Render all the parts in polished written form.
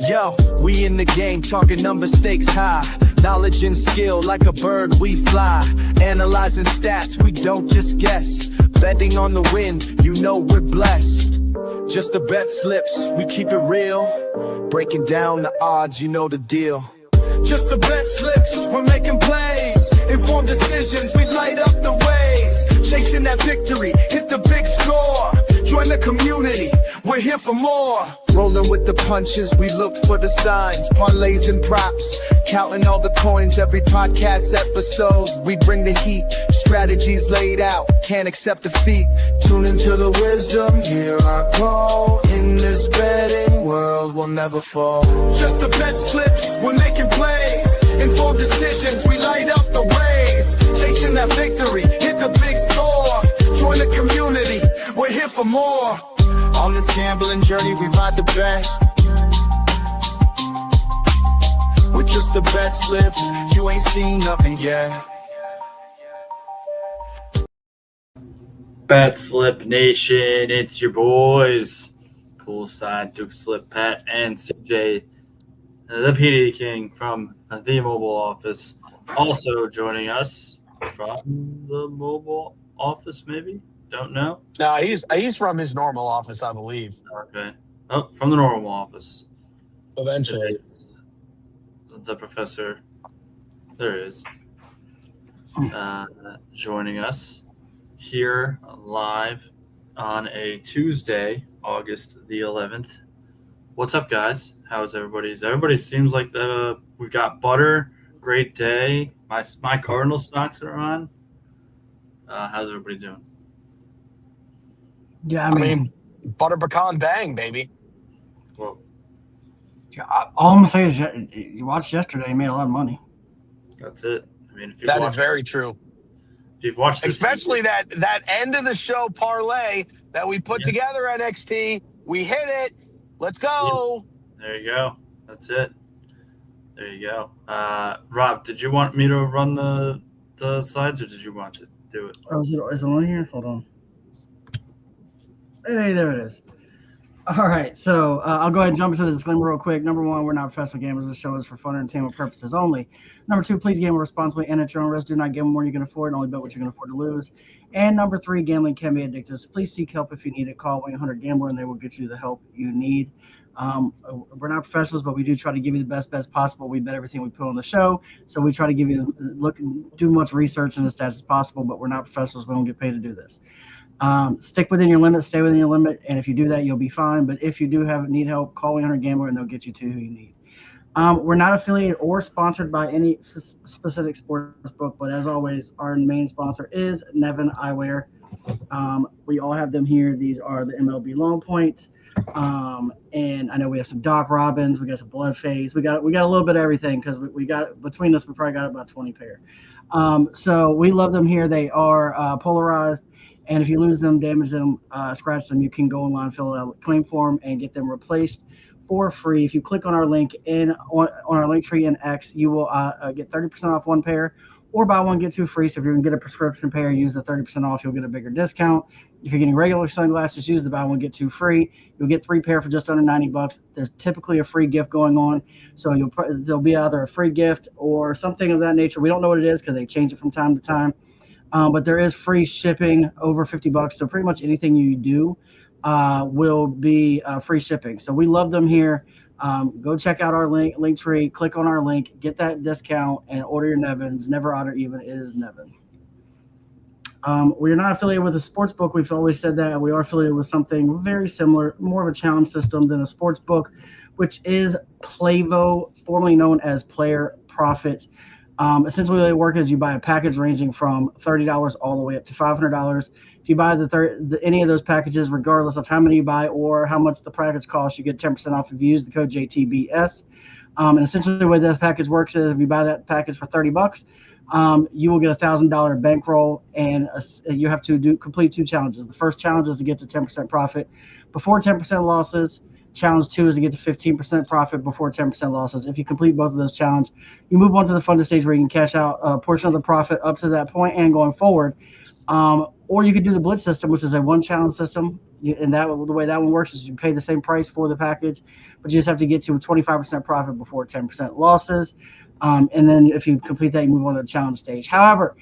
Yo, we in the game, talking number stakes high. Knowledge and skill, like a bird we fly. Analyzing stats, we don't just guess. Betting on the win, you know we're blessed. Just the bet slips, we keep it real. Breaking down the odds, you know the deal. Just the bet slips, we're making plays. Informed decisions, we light up the ways. Chasing that victory, hit the big score. Join the community, we're here for more. Rolling with the punches, we look for the signs. Parlays and props, counting all the coins. Every podcast episode, we bring the heat. Strategies laid out, can't accept defeat. Tune into the wisdom, hear our call. In this betting world, we'll never fall. Just the bet slips, we're making plays. Informed decisions, we light up the ways. Chasing that victory, hit the big score. Join the community, we're here for more. On this gambling journey, we ride the bet. With just the bet slips, you ain't seen nothing yet. Bet Slip Nation, it's your boys. Poolside, Duke Slip, Pat, and CJ, the PD King from the mobile office. Also joining us from the mobile office, maybe? Don't know. No, he's from his normal office, I believe. Okay. Oh, from the normal office. Eventually. The professor. There he is. Joining us here live on a Tuesday, August the 11th. What's up, guys? How's everybody? Everybody seems like we've got butter. Great day. My Cardinal socks are on. How's everybody doing? Yeah, I mean butter pecan bang, baby. Well, all I'm gonna say is you watched yesterday, you made a lot of money. That's it. I mean, if that is very true. If you've watched this especially that end of the show parlay that we put together, NXT, we hit it. Let's go. Yeah. There you go. That's it. There you go. Rob, did you want me to run the slides, or did you want to do it? Oh, is it on here? Hold on. Hey, there it is. All right, so I'll go ahead and jump into the disclaimer real quick. Number one, we're not professional gamers. This show is for fun and entertainment purposes only. Number two, please gamble responsibly and at your own risk. Do not gamble more you can afford. Only bet what you can afford to lose. And number three, gambling can be addictive. So please seek help if you need it. Call 1-800-GAMBLER and they will get you the help you need. We're not professionals, but we do try to give you the best bets possible. We bet everything we put on the show, so we try to give you do much research in the stats as possible. But we're not professionals. We don't get paid to do this. Stick within your limit, stay within your limit, and if you do that, you'll be fine. But if you do need help, call 1-800-GAMBLER and they'll get you to who you need. We're not affiliated or sponsored by any specific sports book, but as always, our main sponsor is Nevin Eyewear. We all have them here. These are the MLB Long Points. And I know we have some Doc Robbins, we got some Blood Face, we got a little bit of everything because we got between us, we probably got about 20 pair. So we love them here. They are polarized. And if you lose them, damage them, scratch them, you can go online, fill out a claim form, and get them replaced for free. If you click on our link on our link tree in X, you will get 30% off one pair, or buy one, get two free. So if you're going to get a prescription pair, use the 30% off, you'll get a bigger discount. If you're getting regular sunglasses, use the buy one, get two free. You'll get 3 pair for just under $90. There's typically a free gift going on. So there'll be either a free gift or something of that nature. We don't know what it is because they change it from time to time. But there is free shipping over $50. So pretty much anything you do will be free shipping. So we love them here. Go check out our link tree, click on our link, get that discount, and order your Nevins. Never odd or even, it is Nevin. We're not affiliated with a sports book. We've always said that. We are affiliated with something very similar, more of a challenge system than a sports book, which is Plavo, formerly known as Player Profit. Essentially, they work as you buy a package ranging from $30 all the way up to $500. If you buy any of those packages, regardless of how many you buy or how much the package costs, you get 10% off if you use the code JTBS. And essentially, the way this package works is if you buy that package for $30, you will get a $1,000 bankroll, and you have to complete 2 challenges. The first challenge is to get to 10% profit before 10% losses. Challenge 2 is to get to 15% profit before 10% losses. If you complete both of those challenges, you move on to the funded stage where you can cash out a portion of the profit up to that point and going forward. Or you could do the blitz system, which is a 1 challenge system. And that the way that one works is you pay the same price for the package, but you just have to get to a 25% profit before 10% losses. And then if you complete that, you move on to the challenge stage. However,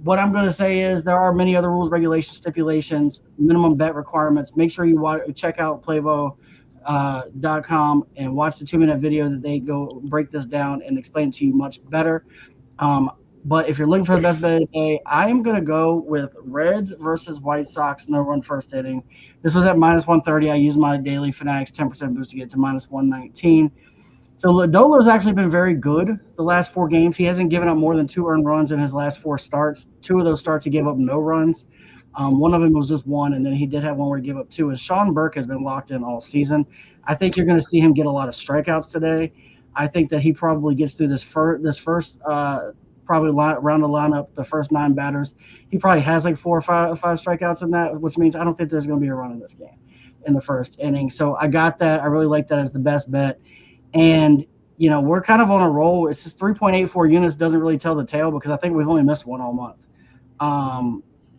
what I'm going to say is there are many other rules, regulations, stipulations, minimum bet requirements. Make sure you check out Playvo.com and watch the 2-minute video that they go break this down and explain it to you much better. But if you're looking for the best bet of the day, I am going to go with Reds versus White Sox, no run first inning. This was at minus 130. I used my daily Fanatics 10% boost to get to minus 119. So Lodolo's actually been very good the last 4 games. He hasn't given up more than 2 earned runs in his last 4 starts. 2 of those starts he gave up no runs. One of them was just 1, and then he did have one where he gave up 2. And Sean Burke has been locked in all season. I think you're going to see him get a lot of strikeouts today. I think that he probably gets through this first probably round the lineup, the first 9 batters. He probably has like 4 or 5 strikeouts in that, which means I don't think there's going to be a run in this game in the first inning. So I got that. I really like that as the best bet. And, we're kind of on a roll. It's just 3.84 units doesn't really tell the tale because I think we've only missed one all month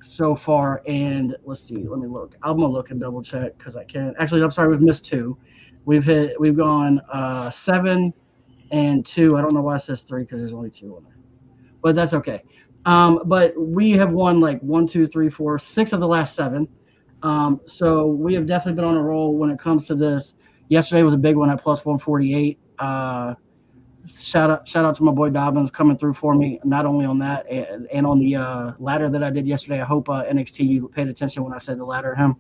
so far. And let's see. Let me look. I'm going to look and double check because I can't. Actually, I'm sorry. We've missed 2. We've gone 7 and 2. I don't know why it says 3 because there's only 2 on there. But that's okay. But we have won like 1, 2, 3, 4, 6 of the last 7. So we have definitely been on a roll when it comes to this. Yesterday was a big one at plus 148. Shout out to my boy Dobbins coming through for me, not only on that and on the ladder that I did yesterday. I hope NXT you paid attention when I said the ladder to him.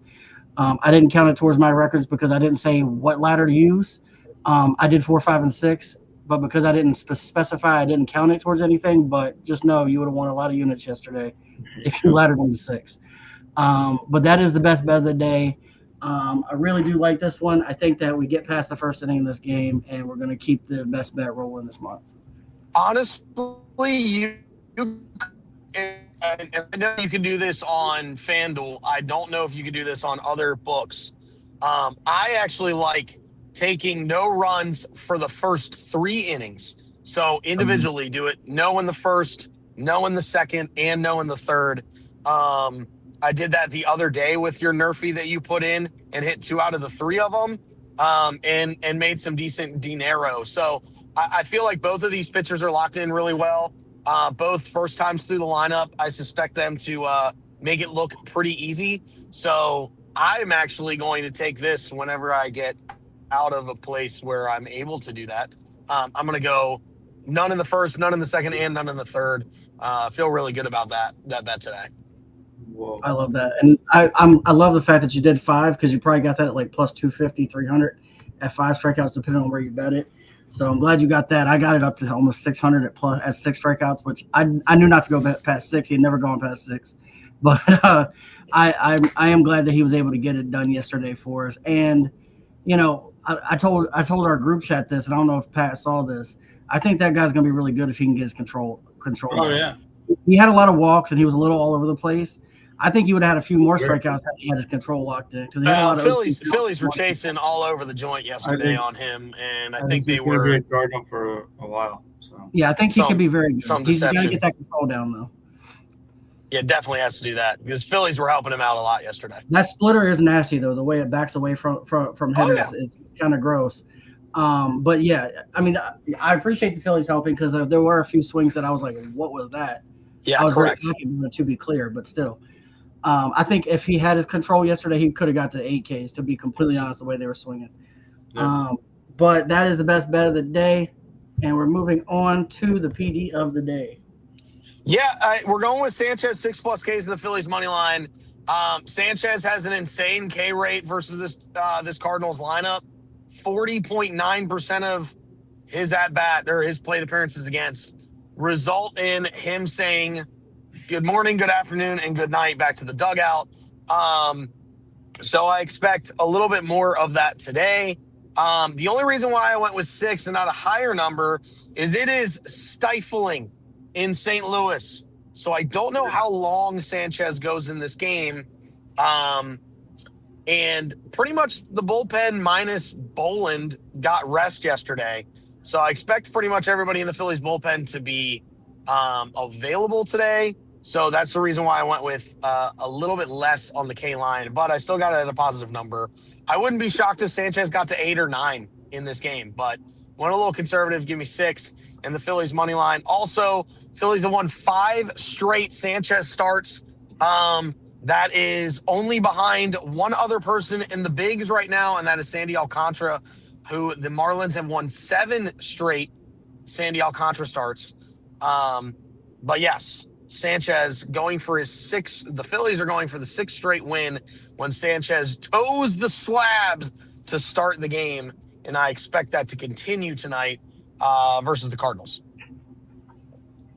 I didn't count it towards my records because I didn't say what ladder to use. I did 4, 5, and 6. But because I didn't specify, I didn't count it towards anything. But just know you would have won a lot of units yesterday if you laddered them to 6. But that is the best bet of the day. I really do like this one. I think that we get past the first inning of this game, and we're going to keep the best bet rolling this month. Honestly, and I know you can do this on FanDuel. I don't know if you can do this on other books. I actually like taking no runs for the first 3 innings. So individually do it. No in the first, no in the second, and no in the third. I did that the other day with your Nerfy that you put in and hit 2 out of the 3 of them and made some decent dinero. So I feel like both of these pitchers are locked in really well. Both first times through the lineup. I suspect them to make it look pretty easy. So I'm actually going to take this whenever I get out of a place where I'm able to do that. I'm going to go none in the first, none in the second, and none in the third. Feel really good about that bet today. Whoa. I love that. And I love the fact that you did 5 because you probably got that at like plus 250, 300 at 5 strikeouts, depending on where you bet it. So I'm glad you got that. I got it up to almost 600 at 6 strikeouts, which I knew not to go past 6. He had never gone past 6. But I am glad that he was able to get it done yesterday for us. And, I told our group chat this, and I don't know if Pat saw this. I think that guy's going to be really good if he can get his control. Oh, yeah. He had a lot of walks, and he was a little all over the place. I think he would have had a few more strikeouts had he had his control locked in. Phillies were chasing all over the joint yesterday on him, and I think they were going to be guarding him for a while. So yeah, I think he could be very good. He's got to deception. get that control down, though. Yeah, definitely has to do that because Phillies were helping him out a lot yesterday. That splitter is nasty, though. The way it backs away from hitters is kind of gross. But yeah, I mean, I appreciate the Phillies helping because there were a few swings that I was like, "What was that?" Yeah, I was correct. To be clear, but still, I think if he had his control yesterday, he could have got to 8 Ks. To be completely honest, the way they were swinging. Yeah. But that is the best bet of the day, and we're moving on to the PD of the day. Yeah, we're going with Sanchez 6+ Ks in the Phillies money line. Sanchez has an insane K rate versus this Cardinals lineup. 40.9% of his at bat or his plate appearances against result in him saying good morning, good afternoon, and good night back to the dugout. So I expect a little bit more of that today. The only reason why I went with 6 and not a higher number is it is stifling in St. Louis. So I don't know how long Sanchez goes in this game. And pretty much the bullpen minus Boland got rest yesterday. So I expect pretty much everybody in the Phillies bullpen to be available today. So that's the reason why I went with a little bit less on the K line, but I still got it at a positive number. I wouldn't be shocked if Sanchez got to 8 or 9 in this game, but went a little conservative, give me 6, and the Phillies money line. Also, Phillies have won 5 straight Sanchez starts. That is only behind one other person in the bigs right now, and that is Sandy Alcantara, who the Marlins have won 7 straight Sandy Alcantara starts. But yes, Sanchez going for his 6th. The Phillies are going for the 6th straight win when Sanchez toes the slabs to start the game, and I expect that to continue tonight versus the Cardinals.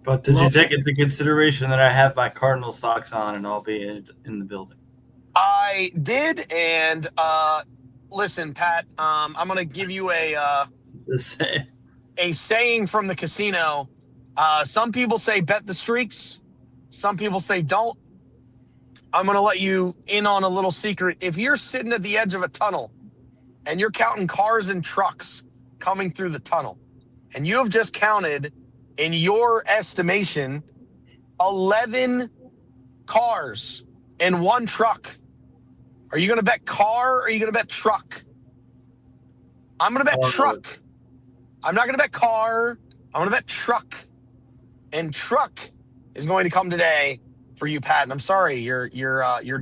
But did you take into consideration that I have my Cardinal socks on and I'll be in the building? I did, and listen, Pat, I'm going to give you a saying from the casino. Some people say bet the streaks. Some people say don't. I'm going to let you in on a little secret. If you're sitting at the edge of a tunnel and you're counting cars and trucks coming through the tunnel, and you have just counted, in your estimation, 11 cars and 1 truck, are you going to bet car or are you going to bet truck? I'm going to bet truck. I'm not going to bet car. I'm going to bet truck. And truck is going to come today for you, Pat. And I'm sorry, your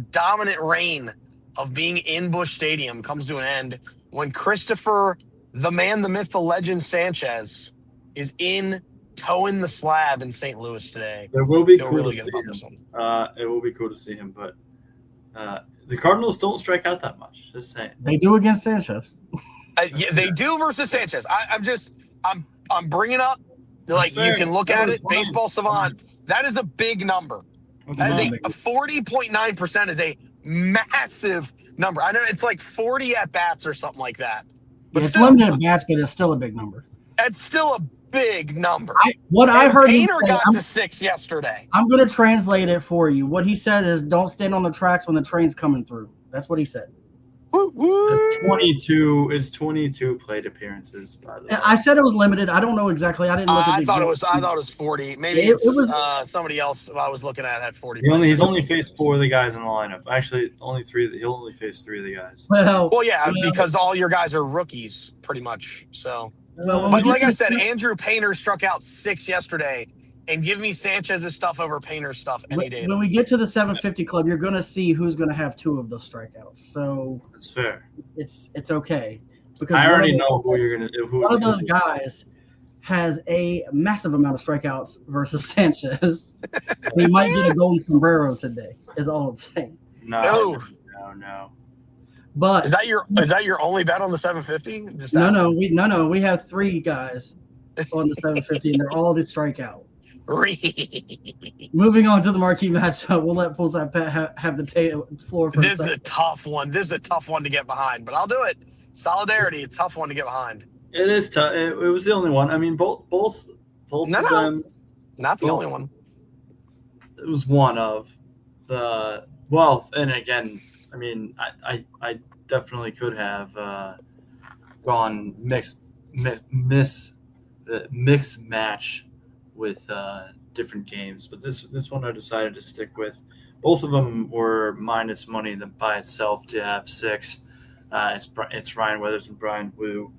dominant reign of being in Busch Stadium comes to an end when Christopher, the man, the myth, the legend Sanchez is in towing the slab in St. Louis today. It will be Feel cool really to good see about this him. one. It will be cool to see him, but the Cardinals don't strike out that much. Just saying. They do against Sanchez. Yeah, they do versus Sanchez. I'm bringing up, like, fair. you can look That at was it, fine. Baseball Savant. That is a big number. That's That is fine. a 40.9% is a massive number. I know it's like 40 at bats or something like that. But It's still, limited at bats, but it's still a big number. it's still a big number. I heard him Painter say, got to 6 yesterday. I'm going to translate it for you. What he said is, don't stand on the tracks when the train's coming through. That's what he said. Woo, woo. It's 22. It's 22 plate appearances, by the way. I said it was limited. I don't know exactly. I didn't look at I the thought exact- it was 40. Maybe It was somebody else I was looking at had 40. He's only faced 4 of the guys in the lineup. Actually, only 3. He'll only face 3 of the guys. Well, yeah, because all your guys are rookies, pretty much. So, but like I said, Andrew Painter struck out 6 yesterday, and give me Sanchez's stuff over Painter's stuff any day. When we get to the 750 club, you're going to see who's going to have 2 of those strikeouts. So That's fair. it's okay. Because I already know who you're going to do. One of those guys has a massive amount of strikeouts versus Sanchez. He might get a golden sombrero today, is all I'm saying. No. But is that your only bet on the 750? Just no. We have 3 guys on the 750, and they're all to strike out. Moving on to the marquee matchup, we'll let Poolside Pat have the floor for this is a tough one. This is a tough one to get behind, but I'll do it. Solidarity, a tough one to get behind. It is tough. It was the only one. I mean, both of them. Not the only one. It was one of the and again, I mean, I definitely could have gone mix match with different games, but this one I decided to stick with. Both of them were minus money by itself to have 6. It's Ryan Weathers and Brian Wu.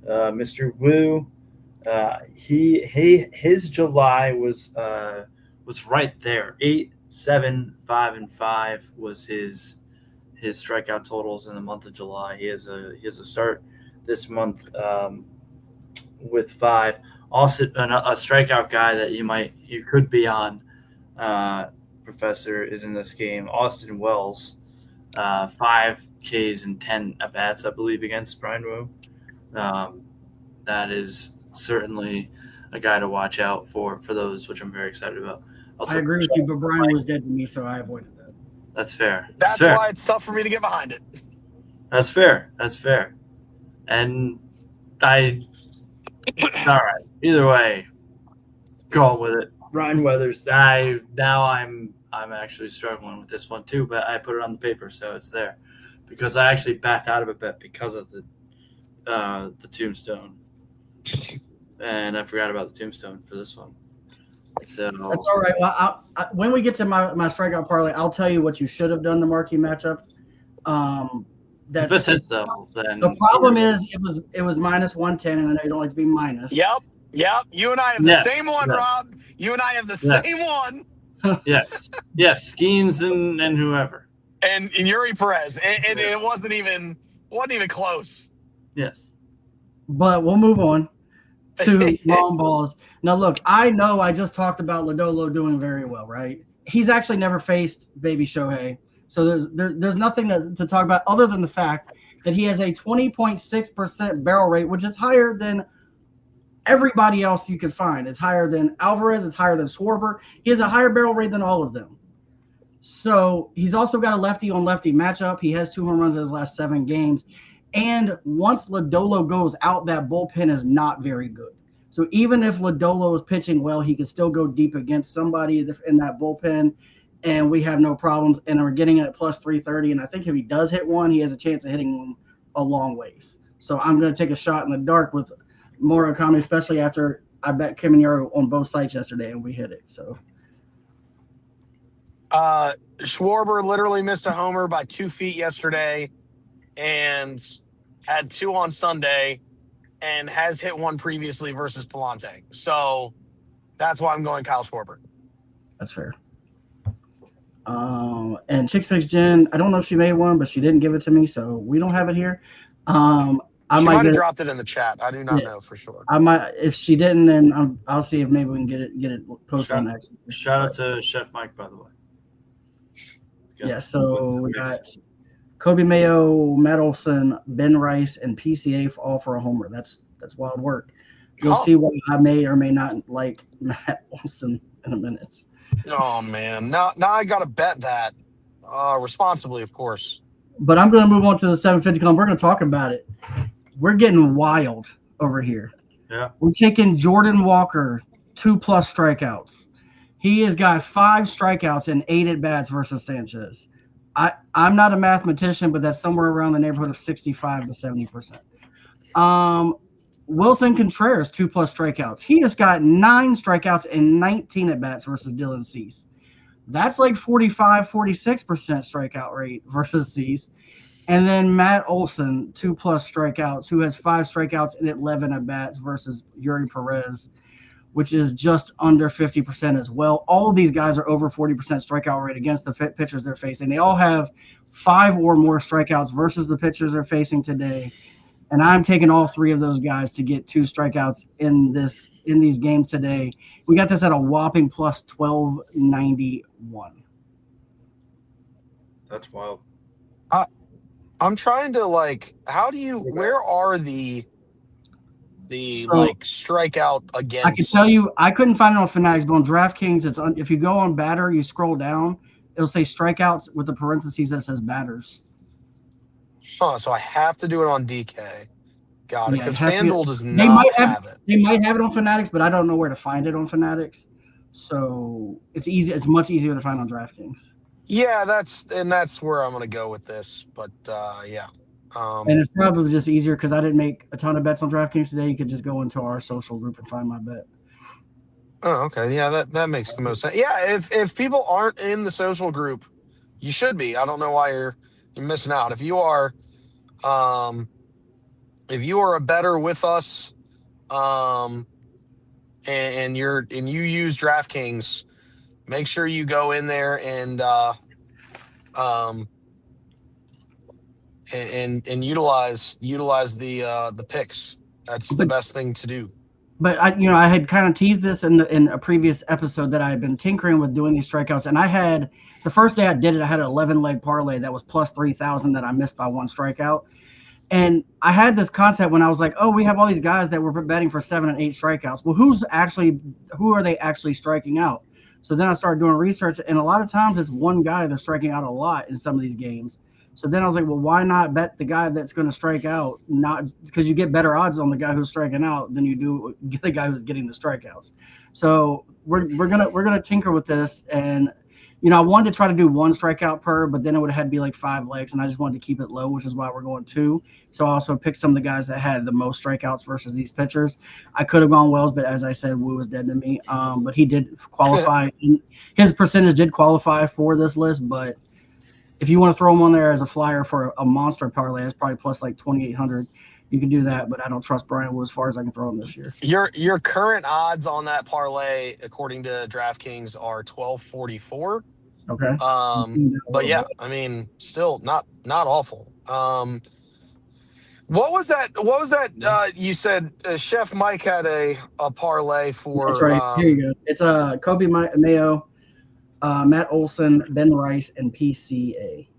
Mr. Wu, his July was right there. 8, 7, 5, and 5 was his strikeout totals in the month of July. He has a start this month with 5. Also, a strikeout guy that you could be on, Professor, is in this game. Austin Wells, 5 Ks and 10 at bats, I believe, against Brian Wu. That is certainly a guy to watch out for those, which I'm very excited about. Also, I agree with you, but Brian was dead to me, so I avoided that. That's fair. That's fair. why it's tough for me to get behind it. That's fair. And all right. Either way, go with it. Ryan Weathers. I'm actually struggling with this one too, but I put it on the paper, so it's there because I actually backed out of a bet because of the tombstone, and I forgot about the tombstone for this one. So That's all right. Well, when we get to my strikeout parlay, I'll tell you what you should have done the marquee matchup. if this hits though, then The problem is it was minus 110, and I know you don't like to be minus. Yep. You and I have the Yes, same one, yes. Rob. You and I have the Yes. same one. yes, Skeens and whoever. And Yuri Perez. And it wasn't even close. Yes. But we'll move on to long balls. Now, look, I know I just talked about Lodolo doing very well, right? He's actually never faced baby Shohei. So there's nothing to talk about other than the fact that he has a 20.6% barrel rate, which is higher than everybody else you could find. It's higher than Alvarez. It's higher than Schwarber. He has a higher barrel rate than all of them. So he's also got a lefty-on-lefty matchup. He has 2 home runs in his last 7 games. And once Lodolo goes out, that bullpen is not very good. So even if Lodolo is pitching well, he can still go deep against somebody in that bullpen, and we have no problems. And we're getting it at plus 330. And I think if he does hit one, he has a chance of hitting one a long ways. So I'm going to take a shot in the dark with Murakami, especially after I bet Kim and Yaro on both sites yesterday, and we hit it. So Schwarber literally missed a homer by 2 feet yesterday and had 2 on Sunday and has hit one previously versus Palante. So that's why I'm going Kyle Schwarber. that's fair. And Chicks Picks Jen, I don't know if she made one, but she didn't give it to me, so we don't have it here. I She might might have get, dropped it in the chat. I do not know for sure. I might, if she didn't, then I'll see if maybe we can get it posted on that. Shout out to Chef Mike, by the way. Yeah, so we got Kobe Mayo, Matt Olson, Ben Rice, and PCA all for a homer. That's wild work. You'll see why I may or may not like Matt Olson in a minute. Oh man, now I got to bet that responsibly, of course. But I'm going to move on to the 750 club. We're going to talk about it. We're getting wild over here. Yeah. We're taking Jordan Walker, 2+ strikeouts. He has got 5 strikeouts and 8 at-bats versus Sanchez. I'm not a mathematician, but that's somewhere around the neighborhood of 65 to 70%. Wilson Contreras, 2+ strikeouts. He just got 9 strikeouts and 19 at-bats versus Dylan Cease. That's like 45, 46% strikeout rate versus Cease. And then Matt Olson, 2+ strikeouts, who has 5 strikeouts and 11 at-bats versus Yuri Perez, which is just under 50% as well. All of these guys are over 40% strikeout rate against the pitchers they're facing. They all have 5 or more strikeouts versus the pitchers they're facing today. And I'm taking all 3 of those guys to get 2 strikeouts in these games today. We got this at a whopping plus 1291. That's wild. I'm trying to where are the strikeout against? I can tell you, I couldn't find it on Fanatics, but on DraftKings, if you go on batter, you scroll down, it'll say strikeouts with the parentheses that says batters. Huh, so I have to do it on DK. Got it, because FanDuel does They not have it. They might have it on Fanatics, but I don't know where to find it on Fanatics. So it's easy. It's much easier to find on DraftKings. Yeah, that's where I'm going to go with this. But yeah. And it's probably just easier because I didn't make a ton of bets on DraftKings today. You could just go into our social group and find my bet. Oh, okay. Yeah, that makes the most sense. Yeah, if people aren't in the social group, you should be. I don't know why you're missing out. If you are a bettor with us, and you use DraftKings, make sure you go in there and utilize the picks. That's the best thing to do. But I had kind of teased this in a previous episode that I had been tinkering with doing these strikeouts, and I had the first day I did it, I had an 11-leg parlay that was plus 3,000 that I missed by 1 strikeout, and I had this concept when I was like, oh, we have all these guys that were betting for 7 and 8 strikeouts. Well, who are they actually striking out? So then I started doing research, and a lot of times it's one guy that's striking out a lot in some of these games. So then I was like, well, why not bet the guy that's going to strike out? Not because you get better odds on the guy who's striking out than you do the guy who's getting the strikeouts. So we're gonna tinker with this, and I wanted to try to do 1 strikeout per, but then it would have had to be like 5 legs, and I just wanted to keep it low, which is why we're going 2. So I also picked some of the guys that had the most strikeouts versus these pitchers. I could have gone Wells, but as I said, Wu was dead to me. But he did qualify. His percentage did qualify for this list, but if you want to throw him on there as a flyer for a monster parlay, it's probably plus like 2,800. You can do that, but I don't trust Brian Wu as far as I can throw him this year. Your current odds on that parlay, according to DraftKings, are 1244. Okay. But yeah, I mean, still not awful. What was that? You said Chef Mike had a parlay for. That's right. Here you go. It's Kobe Mayo, Matt Olson, Ben Rice, and PCA.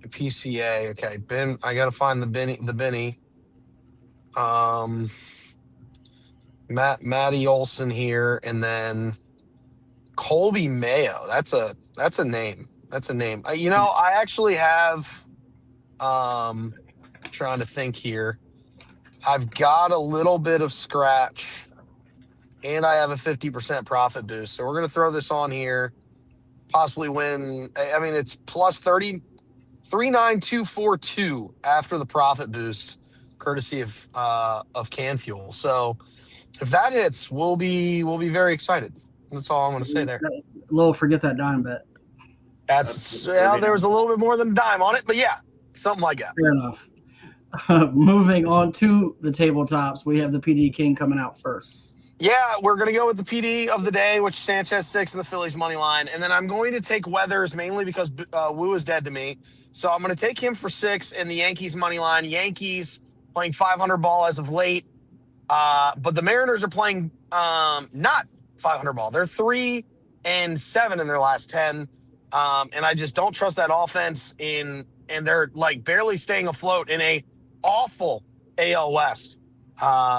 PCA. Okay, Ben. I gotta find the Benny. Matty Olson here, and then Colby Mayo. That's a name. That's a name. I actually have. Trying to think here. I've got a little bit of scratch, and I have a 50% profit boost. So we're gonna throw this on here. Possibly win. I mean, it's plus 39242 after the profit boost, courtesy of Can Fuel. So if that hits, we'll be very excited. That's all I'm going to say there. A little forget that dime bet. There was a little bit more than a dime on it, but yeah, something like that. Fair enough. Moving on to the tabletops, we have the PD King coming out first. Yeah, we're going to go with the PD of the day, which is Sanchez 6 and the Phillies money line. And then I'm going to take Weathers mainly because Wu is dead to me. So I'm going to take him for 6 and the Yankees money line. Yankees playing 500 ball as of late. But the Mariners are playing not 500 ball. They're 3-7 in their last 10. And I just don't trust that offense and they're like barely staying afloat in a awful AL West.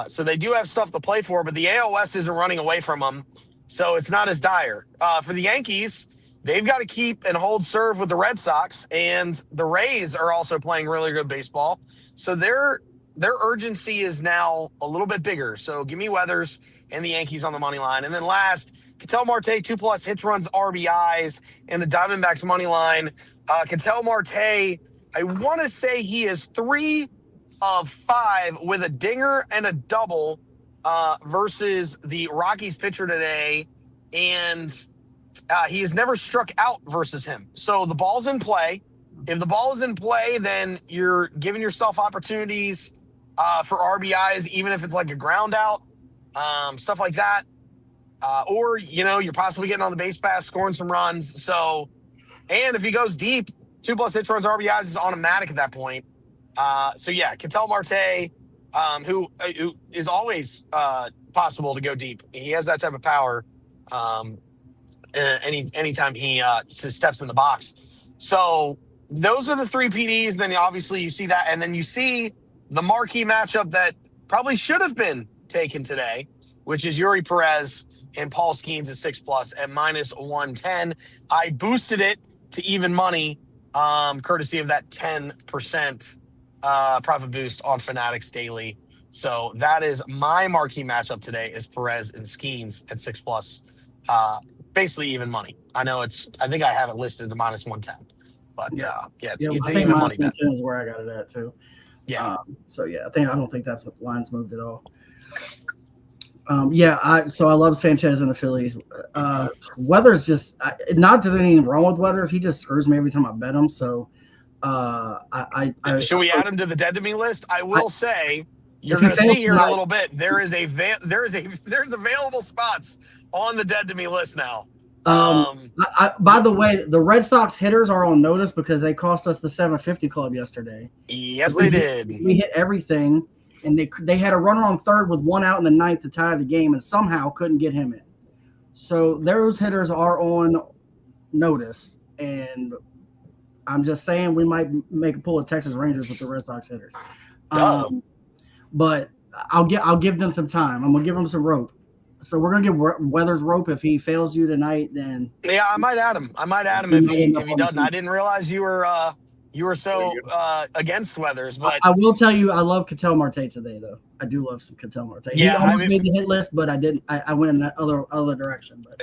So they do have stuff to play for, but the AL West isn't running away from them. So it's not as dire. For the Yankees, they've got to keep and hold serve with the Red Sox, and the Rays are also playing really good baseball. So their urgency is now a little bit bigger. So give me Weathers and the Yankees on the money line. And then last, Ketel Marte, 2+ hits, runs, RBIs, and the Diamondbacks money line. Ketel Marte, I want to say he is 3 of 5 with a dinger and a double versus the Rockies pitcher today. And he has never struck out versus him. So the ball's in play. If the ball is in play, then you're giving yourself opportunities for RBIs, even if it's like a ground out, stuff like that. Or, you're possibly getting on the base pass, scoring some runs. So, and if he goes deep, 2+ hits, runs, RBIs is automatic at that point. So yeah, Ketel Marte, who is always possible to go deep. He has that type of power anytime he steps in the box. So those are the 3 PDs. Then obviously you see that, and then you see the marquee matchup that probably should have been taken today, which is Yuri Perez and Paul Skeens at 6+ at -110. I boosted it to even money, courtesy of that 10% profit boost on Fanatics Daily. So that is my marquee matchup today is Perez and Skeens at 6+, basically even money. I think I have it listed to -110, but it's even money bet. Is where I got it at too. Yeah. I don't think that's what lines moved at all. I love Sanchez and the Phillies. Weathers just not that there's anything wrong with Weathers. He just screws me every time I bet him. So should we add him to the dead to me list? I will say you're going to see here in a little bit. There's available spots on the dead to me list now. By the way, the Red Sox hitters are on notice because they cost us the 750 club yesterday. Yes, they did. We hit everything, and they had a runner on third with 1 out in the 9th to tie the game, and somehow couldn't get him in. So those hitters are on notice, and I'm just saying we might make a pull of Texas Rangers with the Red Sox hitters. But I'll give them some time. I'm gonna give them some rope. So we're gonna give Weathers rope. If he fails you tonight, then I might add him. if he doesn't. I didn't realize you were so against Weathers. But I will tell you, I love Ketel Marte today, though. I do love some Ketel Marte. He almost made the hit list, but I didn't. I went in that other direction. But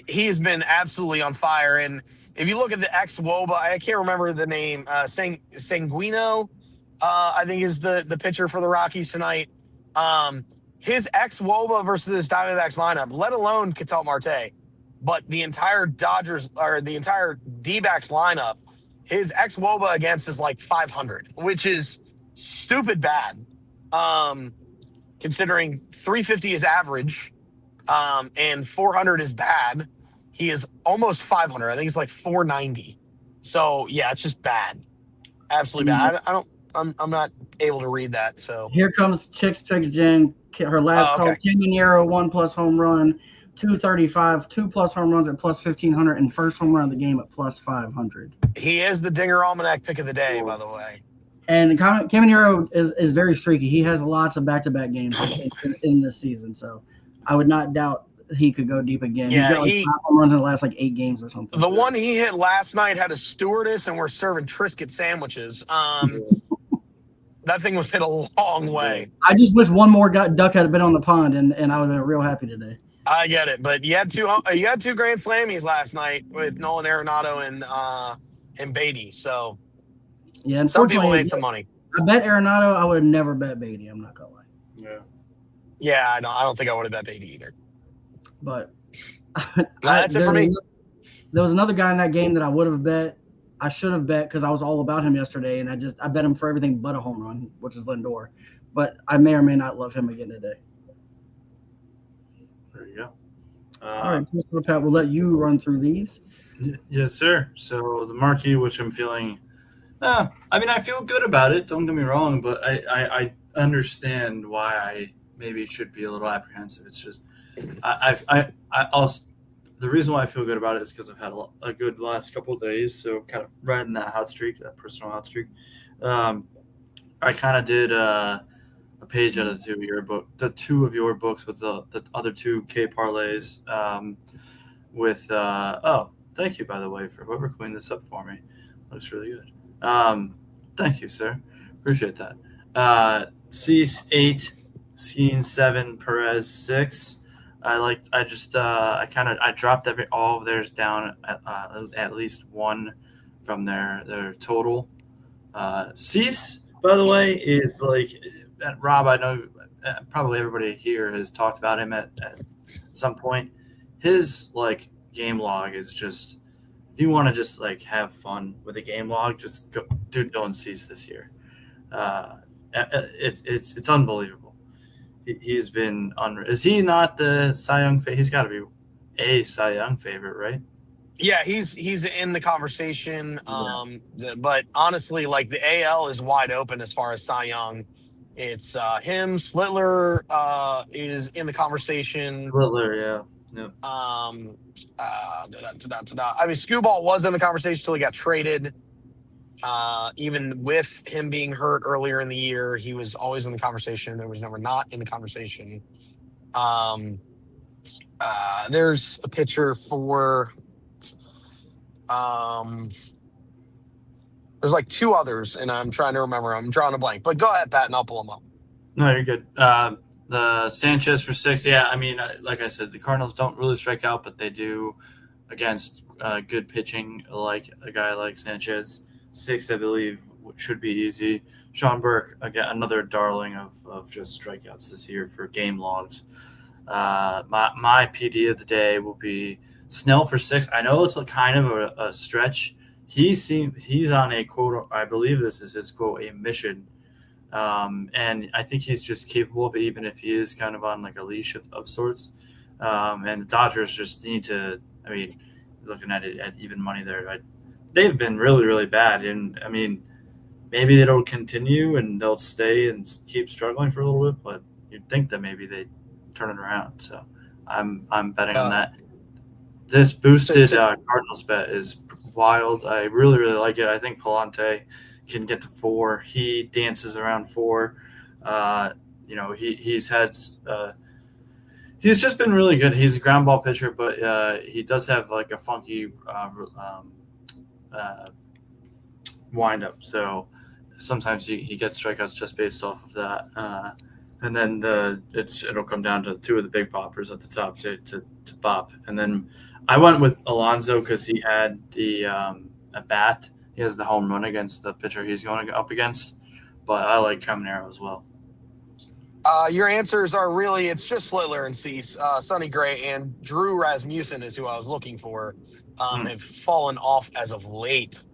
he has been absolutely on fire. And if you look at the ex-Woba, I can't remember the name, Sanguino, I think is the pitcher for the Rockies tonight. His ex-Woba versus this Diamondbacks lineup, let alone Ketel Marte, but the entire Dodgers or the entire D-backs lineup, his ex-Woba against is like 500, which is stupid bad, considering 350 is average, and 400 is bad. He is almost 500. I think it's like 490. So yeah, it's just bad, absolutely bad. I'm not able to read that. So here comes Chicks Jen. Her last call. Caminero 1+ home run, 235, 2+ home runs at +1500, and first home run of the game at +500. He is the Dinger Almanac pick of the day, by the way. And Caminero is very streaky. He has lots of back-to-back games in this season, so I would not doubt he could go deep again. Yeah, he's got like 5 home runs in the last like 8 games or something. The one he hit last night had a stewardess, and we're serving Triscuit sandwiches. That thing was hit a long way. I just wish one more duck had been on the pond, and I would have been real happy today. I get it, but you had two Grand Slammies last night with Nolan Arenado and Beatty. So yeah, some people made some money. I bet Arenado. I would have never bet Beatty. I'm not gonna lie. Yeah, I don't think I would have bet Beatty either. But that's it for me. There was another guy in that game that I would have bet. I should have bet because I was all about him yesterday, and I bet him for everything but a home run, which is Lindor. But I may or may not love him again today. There you go. All right, Mr. Pat, we'll let you run through these. Yes, sir. So the marquee, which I'm feeling, I feel good about it. Don't get me wrong, but I understand why I maybe should be a little apprehensive. It's just the reason why I feel good about it is because I've had a good last couple of days, so kind of riding that hot streak, that personal hot streak. I kind of did a page out of the two of your books with the other 2 K parlays with thank you, by the way, for whoever cleaned this up for me. Looks really good. Thank you, sir. Appreciate that. Cease 8, Scene 7, Perez 6. I dropped all of theirs down at least 1 from their total. Cease, by the way, is like Rob. I know probably everybody here has talked about him at some point. His like game log is just, if you want to just like have fun with a game log, just go do Dylan Cease this year. It's unbelievable. He's been is he not the Cy Young favorite? He's got to be a Cy Young favorite, right? Yeah, he's in the conversation. But honestly, like the AL is wide open as far as Cy Young. It's him. Slittler is in the conversation. Slittler, yeah. I mean, Skewball was in the conversation until he got traded. Even with him being hurt earlier in the year, he was always in the conversation. There was never not in the conversation. There's a pitcher for there's like 2 others, and I'm trying to remember. I'm drawing a blank. But go ahead, Pat, and I'll pull them up. No, you're good. The Sanchez for 6. Yeah, I mean, like I said, the Cardinals don't really strike out, but they do against good pitching, like a guy like Sanchez. 6, I believe, should be easy. Sean Burke, again, another darling of just strikeouts this year for game logs. My PD of the day will be Snell for 6. I know it's a kind of a stretch. He's on a quote, I believe this is his quote, a mission. And I think he's just capable of it, even if he is kind of on like a leash of sorts. And the Dodgers just need to, I mean, looking at it at even money there, they've been really, really bad. And I mean, maybe it'll continue and they'll stay and keep struggling for a little bit, but you'd think that maybe they turn it around. So I'm betting on that. This boosted Cardinals bet is wild. I really, really like it. I think Palante can get to 4. He dances around 4. He's had he's just been really good. He's a ground ball pitcher, but he does have like a funky windup. So sometimes he gets strikeouts just based off of that. And then it'll come down to 2 of the big poppers at the top to pop. And then I went with Alonso because he had the at bat. He has the home run against the pitcher he's going up against. But I like Caminero as well. Your answers are really, it's just Littler and Cease. Sonny Gray and Drew Rasmussen is who I was looking for. Have fallen off as of late.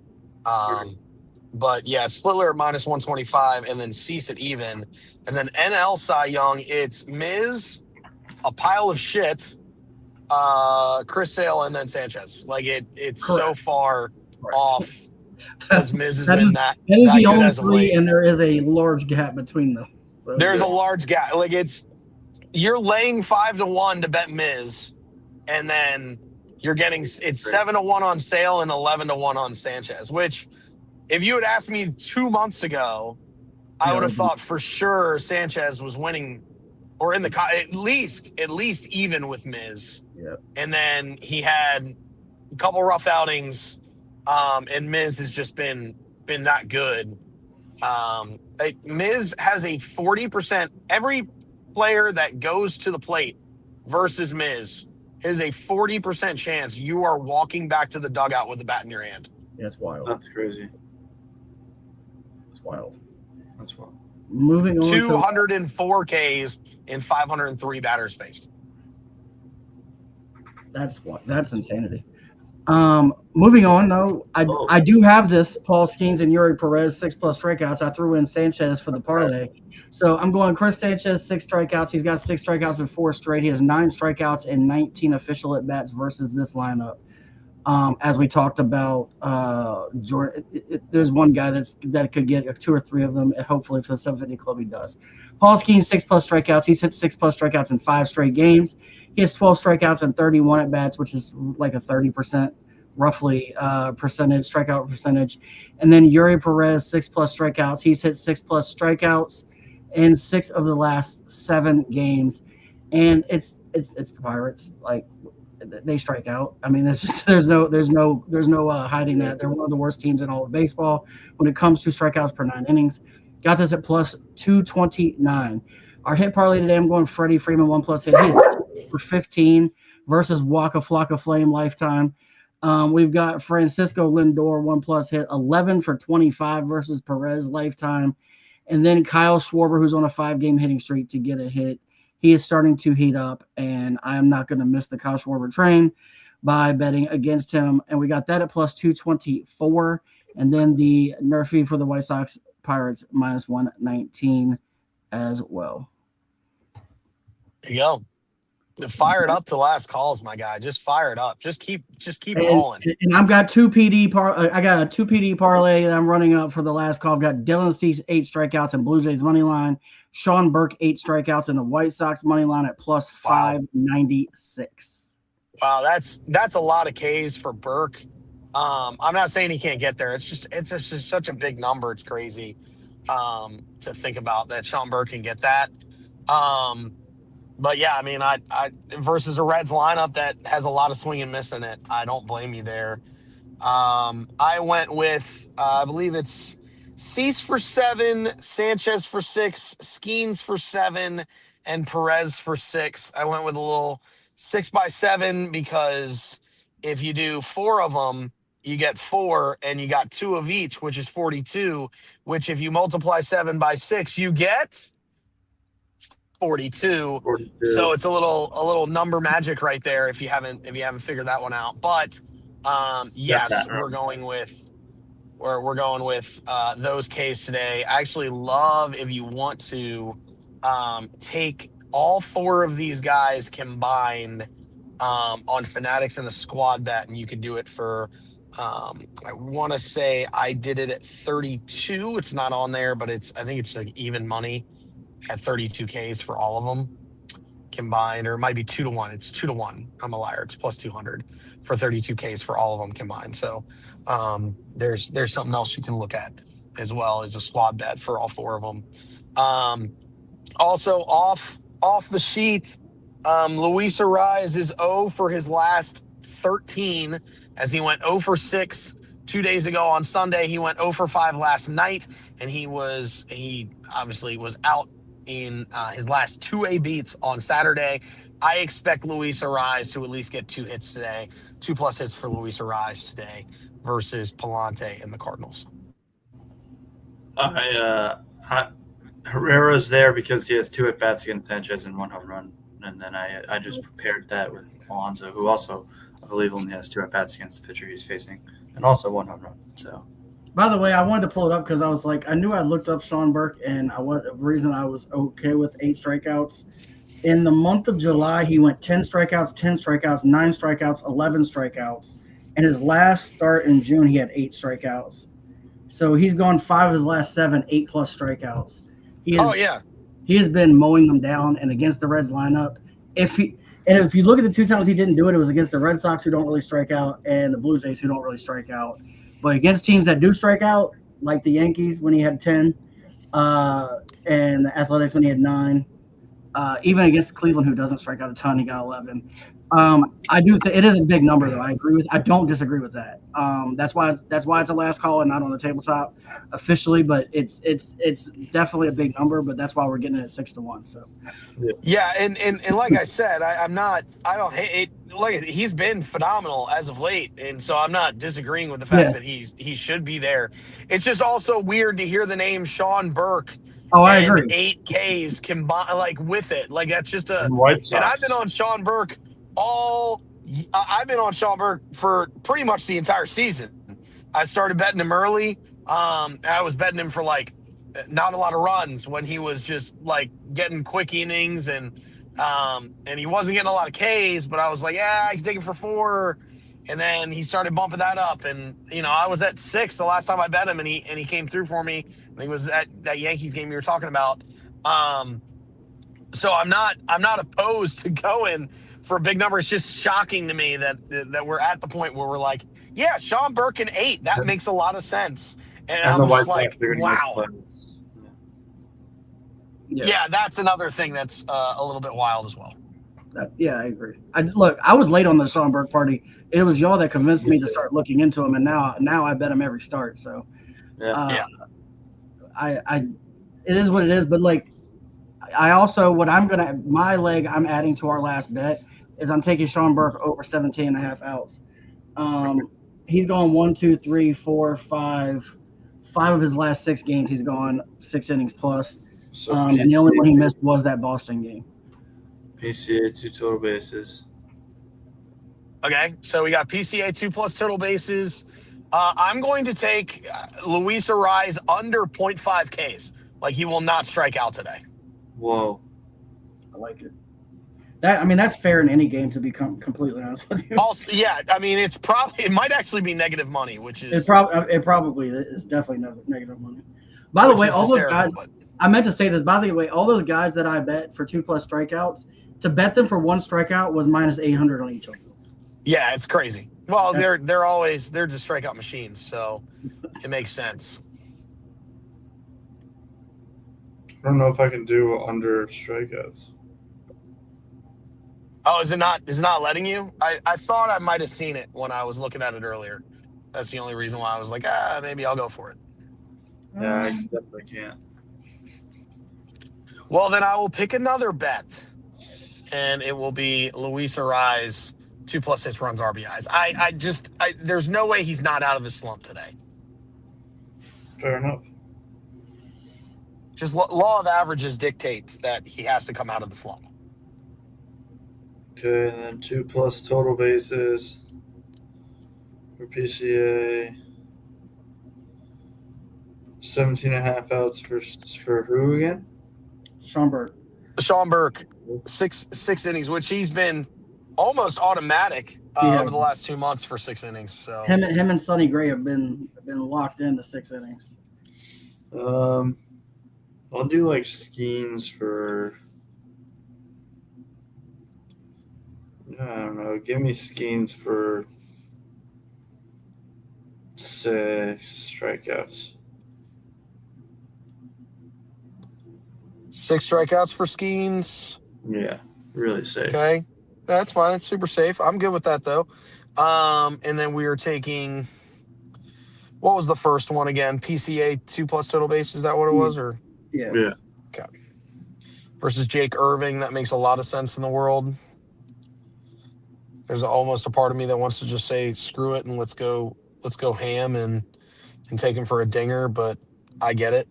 But yeah, it's Littler at minus 125 and then Cease at even. And then NL Cy Young, it's Miz, a pile of shit, Chris Sale, and then Sanchez. Like it's so far off because Miz has been that is the good only as of three, late. and there is a large gap between them. So, There's a large gap. Like you're laying 5-1 to bet Miz, and then you're getting it's 7-1 on Sale and 11-1 on Sanchez. Which, if you had asked me 2 months ago, I would have thought for sure Sanchez was winning, or in the at least even with Miz. Yep. And then he had a couple rough outings, and Miz has just been that good. Miz has a 40%. Every player that goes to the plate versus Miz is a 40% chance you are walking back to the dugout with the bat in your hand. That's wild. That's crazy. That's wild. That's wild. Moving on. 204 Ks in 503 batters faced. That's insanity. Moving on, though, I do have this Paul Skeens and Yuri Perez 6+ strikeouts. I threw in Sanchez for the parlay, so I'm going Chris Sanchez 6 strikeouts. He's got 6 strikeouts in 4 straight. He has 9 strikeouts and 19 official at bats versus this lineup. As we talked about, Jordan, there's one guy that could get 2 or 3 of them, and hopefully for the 750 club he does. Paul Skeens 6+ strikeouts. He's hit 6+ strikeouts in 5 straight games. He has 12 strikeouts and 31 at bats, which is like a 30% roughly strikeout percentage. And then Yuri Perez 6+ strikeouts. He's hit 6+ strikeouts in 6 of the last 7 games, and it's the Pirates. Like, they strike out. I mean, there's no hiding that. They're one of the worst teams in all of baseball when it comes to strikeouts per 9 innings. Got this at plus 229. Our hit parlay today, I'm going Freddie Freeman 1+ hit. He's for 15 versus Waka Flocka Flame lifetime. We've got Francisco Lindor 1+ hit, 11 for 25 versus Perez lifetime. And then Kyle Schwarber, who's on a 5-game hitting streak, to get a hit. He is starting to heat up, and I am not going to miss the Kyle Schwarber train by betting against him. And we got that at plus 224. And then the Nerfy for the White Sox Pirates minus 119 as well. There you go. Fire it up to last calls, my guy. Just fire it up. Just keep rolling. And I've got I got a 2 PD parlay that I'm running up for the last call. I've got Dylan Cease 8 strikeouts and Blue Jays money line. Sean Burke 8 strikeouts and the White Sox money line at plus 596. Wow, that's a lot of Ks for Burke. I'm not saying he can't get there. It's just such a big number. It's crazy to think about that Sean Burke can get that. But yeah, I mean, I versus a Reds lineup that has a lot of swing and miss in it, I don't blame you there. I went with I believe it's Cease for 7, Sanchez for 6, Skeens for 7, and Perez for 6. I went with a little 6x7 because if you do 4 of them, you get 4, and you got 2 of each, which is 42. Which, if you multiply 7 by 6, you get 42. So it's a little number magic right there if you haven't figured that one out. But yes, we're going with those Ks today. I actually love, if you want to take all 4 of these guys combined on Fanatics and the squad bet, and you could do it for I want to say I did it at 32. It's not on there, but I think it's like even money at 32 Ks for all of them combined, or it might be 2-1. It's 2-1. I'm a liar. It's plus 200 for 32 Ks for all of them combined. So there's something else you can look at as well as a squad bet for all 4 of them. Also off the sheet, Luis Ariz is 0 for his last 13 as he went 0 for 6 2 days ago on Sunday. He went 0 for 5 last night, and he obviously was out in his last 2 A beats on Saturday. I expect Luis Ariz to at least get 2 hits today, 2+ hits for Luis Ariz today versus Palante and the Cardinals. I Herrera's there because he has 2 at bats against Sanchez and 1 home run, and then I just prepared that with Alonso, who also I believe only has 2 at bats against the pitcher he's facing, and also 1 home run. So, By the way, I wanted to pull it up because I was like, I knew I looked up Sean Burke, and the reason I was okay with 8 strikeouts. In the month of July, he went 10 strikeouts, 10 strikeouts, 9 strikeouts, 11 strikeouts. And his last start in June, he had 8 strikeouts. So he's gone 5 of his last 7, 8+ strikeouts. He has been mowing them down, and against the Reds lineup, if you look at the 2 times he didn't do it, it was against the Red Sox, who don't really strike out, and the Blue Jays, who don't really strike out. But against teams that do strike out, like the Yankees when he had 10, and the Athletics when he had 9, even against Cleveland, who doesn't strike out a ton, he got 11. I do. It is a big number, though. I don't disagree with that. That's why it's a last call and not on the tabletop officially. But it's definitely a big number. But that's why we're getting it at 6-1. So yeah, and like I said, I don't hate it. Like, he's been phenomenal as of late, and so I'm not disagreeing with the fact that he should be there. It's just also weird to hear the name Sean Burke. Oh, I agree. 8 Ks combined, like, with it, like that's just a. White Sox. And I've been on Sean Burke for pretty much the entire season. I started betting him early. I was betting him for like not a lot of runs when he was just like getting quick innings and he wasn't getting a lot of Ks, but I was like, yeah, I can take him for 4. And then he started bumping that up, and I was at 6 the last time I bet him, and he came through for me. I think it was that Yankees game you were talking about. So I'm not opposed to going for a big number. It's just shocking to me that we're at the point where we're like, yeah, Sean Burke and 8, that makes a lot of sense. And I'm the just White like, Sox are wow. Yeah, that's another thing that's a little bit wild as well. I agree. I was late on the Sean Burke party. It was y'all that convinced me to start looking into him, and now I bet him every start. So, it is what it is. But like, I also my leg I'm adding to our last bet is I'm taking Sean Burke over 17.5 outs. He's gone 1, 2, 3, 4, 5 of his last 6 games. He's gone 6 innings plus. And the only one he missed was that Boston game. PCA 2 total bases. Okay, so we got PCA 2+ total bases. I'm going to take Luis Ariz under 0.5 Ks. Like, he will not strike out today. Whoa. I like it. That's fair in any game, to be completely honest with you. Also, yeah, it might actually be negative money, which is it probably is definitely negative money. By the way, all those guys. I meant to say this. By the way, all those guys that I bet for 2+ strikeouts, to bet them for 1 strikeout was minus 800 on each of them. Yeah, it's crazy. Well, they're just strikeout machines, so it makes sense. I don't know if I can do under strikeouts. Oh, is it not letting you? I thought I might have seen it when I was looking at it earlier. That's the only reason why I was like, maybe I'll go for it. Yeah, I definitely can't. Well, then I will pick another bet, and it will be Luis Ariz, 2+ hits, runs, RBIs. There's no way he's not out of his slump today. Fair enough. Just law of averages dictates that he has to come out of the slump. Okay, and then 2+ total bases for PCA. 17.5 outs for who again? Sean Burke, 6 innings, which he's been almost automatic over the last 2 months for 6 innings. So him and Sonny Gray have been locked into 6 innings. I'll do like Skeens for. I don't know. Give me Skeens for 6 strikeouts. 6 strikeouts for Skeens. Yeah, really safe. Okay, that's fine. It's super safe. I'm good with that though. And then we are taking. What was the first one again? PCA 2+ total bases. Is that what it was? Or yeah. Okay. Versus Jake Irving. That makes a lot of sense in the world. There's almost a part of me that wants to just say screw it and let's go ham and take him for a dinger, but I get it.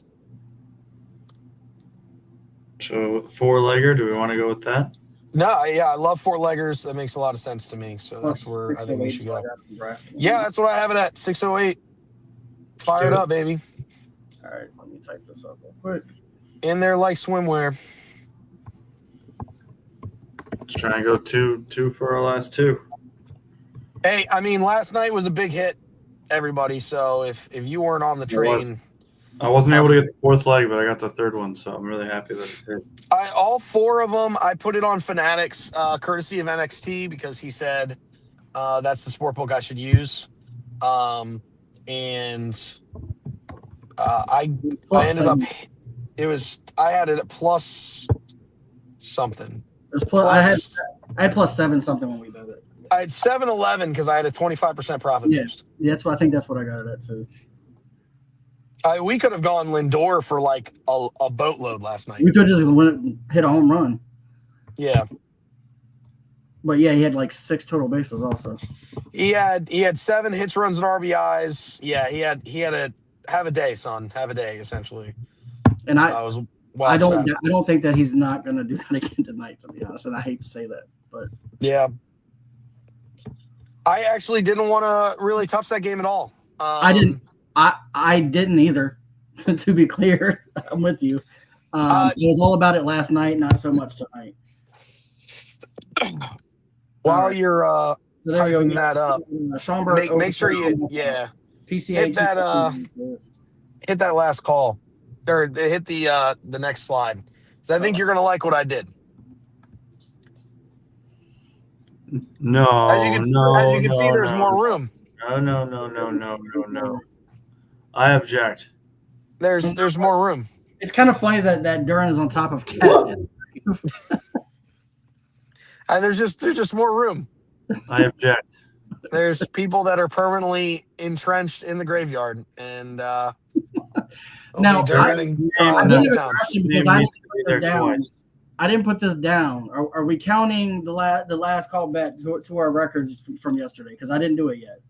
So 4-legger, do we want to go with that? No, yeah, I love 4-leggers. That makes a lot of sense to me. So that's where I think we should go. Yeah, that's what I have it at, 608. Fire it up, baby. All right, let me type this up real quick. In there like swimwear. Let's try and go two for our last two. Hey, I mean, last night was a big hit, everybody. So if you weren't on the train, I wasn't able to get the fourth leg, but I got the third one, so I'm really happy that it did. all 4 of them, I put it on Fanatics, courtesy of NXT, because he said that's the sport book I should use. I ended up, I had it at plus something. It was plus, I had plus 7 something when we bet it. I had 7-11 because I had a 25% profit boost. Yeah, I think that's what I got it at too. We could have gone Lindor for like a boatload last night. We could have just hit a home run. Yeah. But yeah, he had like 6 total bases also. He had 7 hits, runs, and RBIs. Yeah, he had a have a day, son. Have a day, essentially. And I don't think that he's not gonna do that again tonight, to be honest. And I hate to say that, but yeah. I actually didn't want to really touch that game at all. I didn't either. To be clear, I'm with you. It was all about it last night, not so much tonight. While you're so typing that up, Schomburg, make sure you PCH hit that last call, or hit the next slide. So I think you're gonna like what I did. No, as you can see, there's more room. No. I object. There's more room. It's kind of funny that Duran is on top of Cat. And there's just more room. I object. There's people that are permanently entrenched in the graveyard, and now I didn't put this down. Are we counting the last call bet to our records from yesterday? Because I didn't do it yet.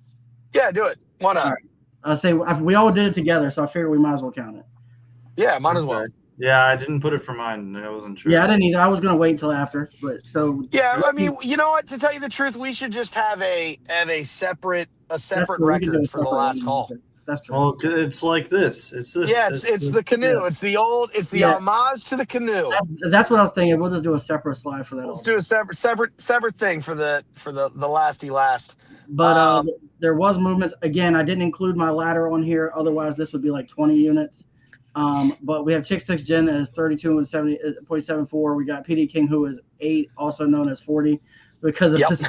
Yeah, do it. Why not? All right. I say we all did it together, so I figured we might as well count it. Yeah, might as well. Yeah, I didn't put it for mine. I wasn't sure. Yeah, I didn't either. I was gonna wait until after, but so. Yeah, I mean, you know what? To tell you the truth, we should just have a separate record for the last call. That's true. Well, it's like this. It's this. Yeah, it's the canoe. Yeah. It's the homage to the canoe. That's what I was thinking. We'll just do a separate slide for that. Let's do a separate thing for the lasty last. But there was movements. Again, I didn't include my ladder on here. Otherwise, this would be like 20 units. But we have Chicks Picks Jen as 32 and 70.74. We got PD King, who is 8, also known as 40, because of this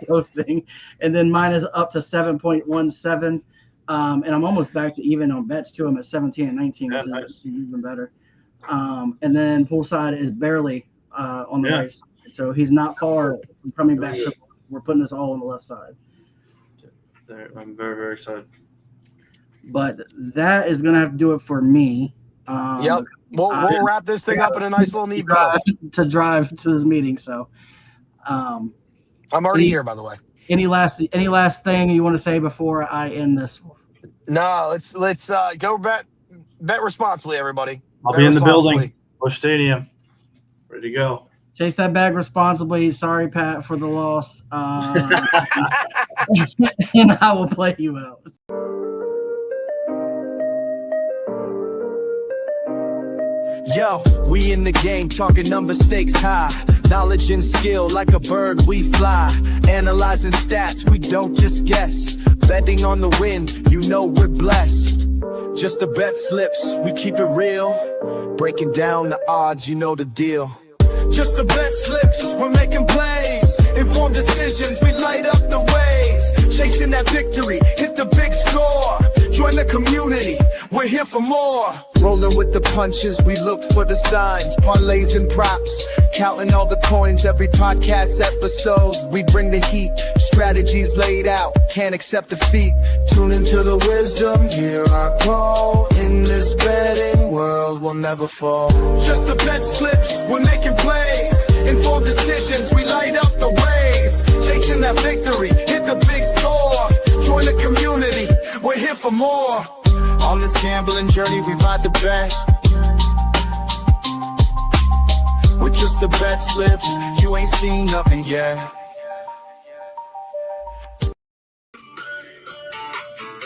posting. And then mine is up to 7.17. And I'm almost back to even on bets too. I'm at 17 and 19, which is even better. And then poolside is barely on the right side. So he's not far from coming back. We're putting this all on the left side. I'm very, very excited. But that is going to have to do it for me. Yep. We'll wrap this thing up in a nice little neat bow. To drive to this meeting. So I'm already here, by the way. Any last thing you want to say before I end this? No, let's go bet responsibly, everybody. I'll be in the building. Busch Stadium. Ready to go. Chase that bag responsibly. Sorry, Pat, for the loss. And I will play you out. Yo, we in the game talking number stakes high. Knowledge and skill like a bird we fly. Analyzing stats, we don't just guess. Betting on the win, you know we're blessed. Just the bet slips, we keep it real. Breaking down the odds, you know the deal. Just the bet slips, we're making plays. Informed decisions, we light up the ways. Chasing that victory, hit the big score. Join the community, we're here for more. Rolling with the punches, we look for the signs. Parlays and props, counting all the coins. Every podcast episode, we bring the heat. Strategies laid out, can't accept defeat. Tune into the wisdom, hear our call. In this betting world, we'll never fall. Just the bet slips, we're making plays. Informed decisions, we light up the ways. Chasing claim that victory, hit the big score. Join the community, we're here for more. On this gambling journey, we ride the bet. With just the bet slips, you ain't seen nothing yet.